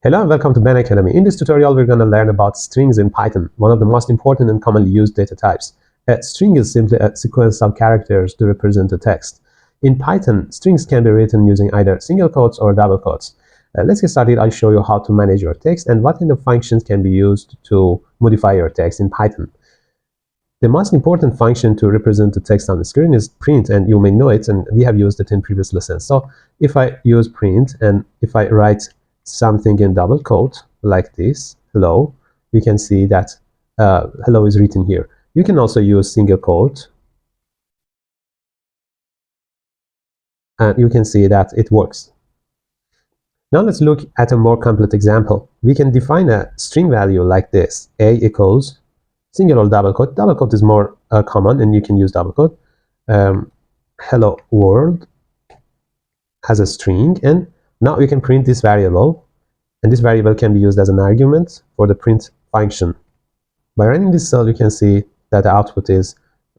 Hello and welcome to Ben Academy. In this tutorial, we're going to learn about strings in Python, one of the most important and commonly used data types. A string is simply a sequence of characters to represent a text. In Python, strings can be written using either single quotes or double quotes. Let's get started. I'll show you how to manage your text and what kind of functions can be used to modify your text in Python. The most important function to represent the text on the screen is print, and you may know it, and we have used it in previous lessons. So if I use print and if I write something in double quote like this, hello, you can see that hello is written here. You can also use single quote, and you can see that it works. Now let's look at a more complete example. We can define a string value like this: a equals single or double quote. Double quote is more common, and you can use double quote. Hello world has a string, and now you can print this variable, and this variable can be used as an argument for the print function. By running this cell, you can see that the output is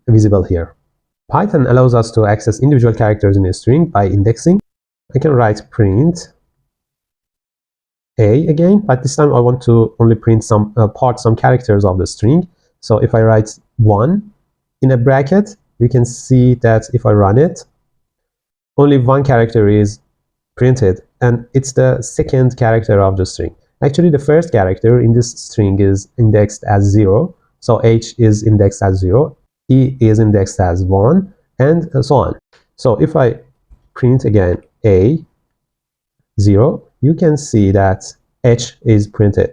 visible here. Python allows us to access individual characters in a string by indexing. I can write print a again, but this time I want to only print some characters of the string. So if I write 1 in a bracket, you can see that if I run it, only one character is printed, and it's the second character of the string. Actually, the first character in this string is indexed as 0, so H is indexed as 0, E is indexed as 1, and so on. So if I print again A 0, you can see that H is printed.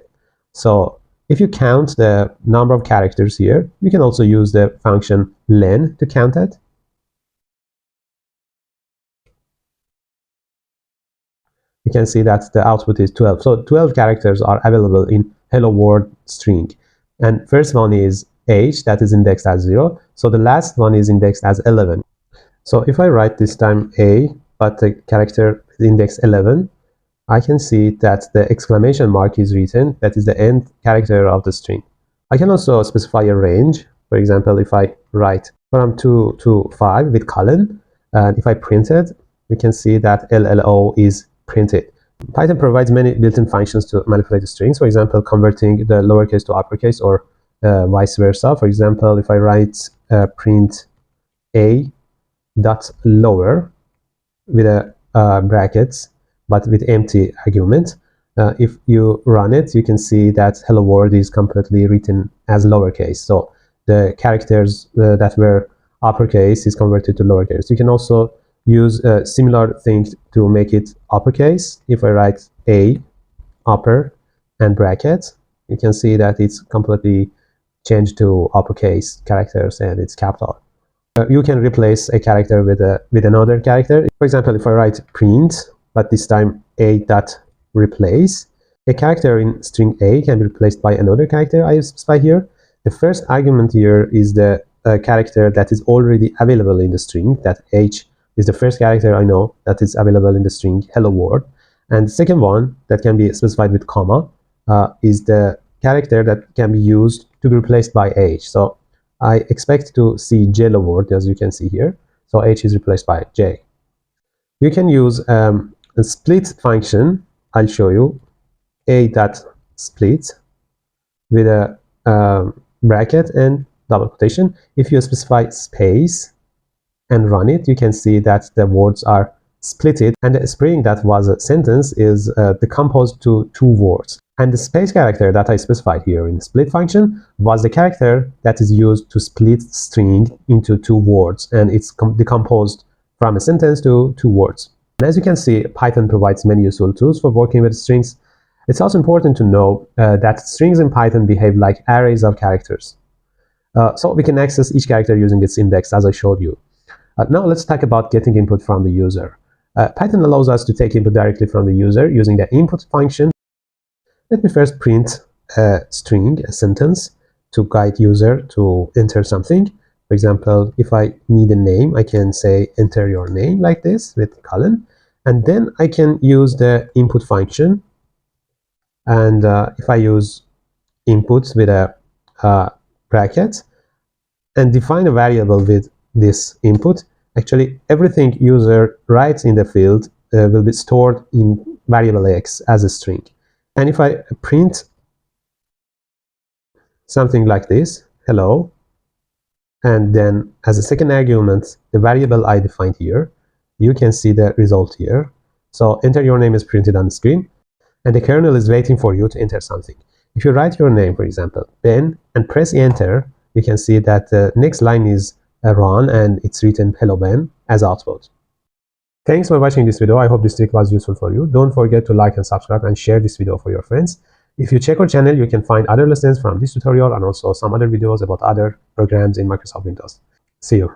So if you count the number of characters here, you can also use the function len to count it. You can see that the output is 12. So 12 characters are available in hello world string. And first one is H, that is indexed as 0. So the last one is indexed as 11. So if I write this time A, but the character is indexed 11, I can see that the exclamation mark is written, that is the end character of the string. I can also specify a range. For example, if I write from 2 to 5 with colon, and if I print it, you can see that LLO is printed. Python provides many built-in functions to manipulate strings. For example, converting the lowercase to uppercase, or vice versa. For example, if I write print a dot lower with a brackets, but with empty argument, if you run it, you can see that hello world is completely written as lowercase. So the characters that were uppercase is converted to lowercase. You can also use a similar thing to make it uppercase. If I write a upper and bracket, you can see that it's completely changed to uppercase characters and it's capital. You can replace a character with another character. For example, if I write print, but this time a dot replace, a character in string a can be replaced by another character I specify here. The first argument here is the character that is already available in the string, that H is the first character I know that is available in the string hello world. And the second one that can be specified with comma is the character that can be used to be replaced by H. So I expect to see J word, as you can see here. So H is replaced by J. You can use a split function. I'll show you a dot split with a bracket and double quotation. If you specify space and run it, you can see that the words are splitted, and the string that was a sentence is decomposed to 2 words. And the space character that I specified here in the split function was the character that is used to split string into 2 words, and it's decomposed from a sentence to 2 words. And as you can see, Python provides many useful tools for working with strings. It's also important to know that strings in Python behave like arrays of characters. So we can access each character using its index, as I showed you. Now let's talk about getting input from the user. Python allows us to take input directly from the user using the input function. Let me first print a string, a sentence, to guide user to enter something. For example, if I need a name, I can say enter your name like this with colon, and then I can use the input function. And if I use inputs with a bracket and define a variable with this input, actually everything user writes in the field will be stored in variable x as a string. And if I print something like this, hello, and then as a second argument, the variable I defined here, you can see the result here. So enter your name is printed on the screen, and the kernel is waiting for you to enter something. If you write your name, for example, Ben, and press enter, you can see that the next line is run, and it's written hello Ben as output. Thanks for watching this video. I hope this trick was useful for you. Don't forget to like and subscribe and share this video for your friends. If you check our channel, you can find other lessons from this tutorial and also some other videos about other programs in Microsoft Windows. See you.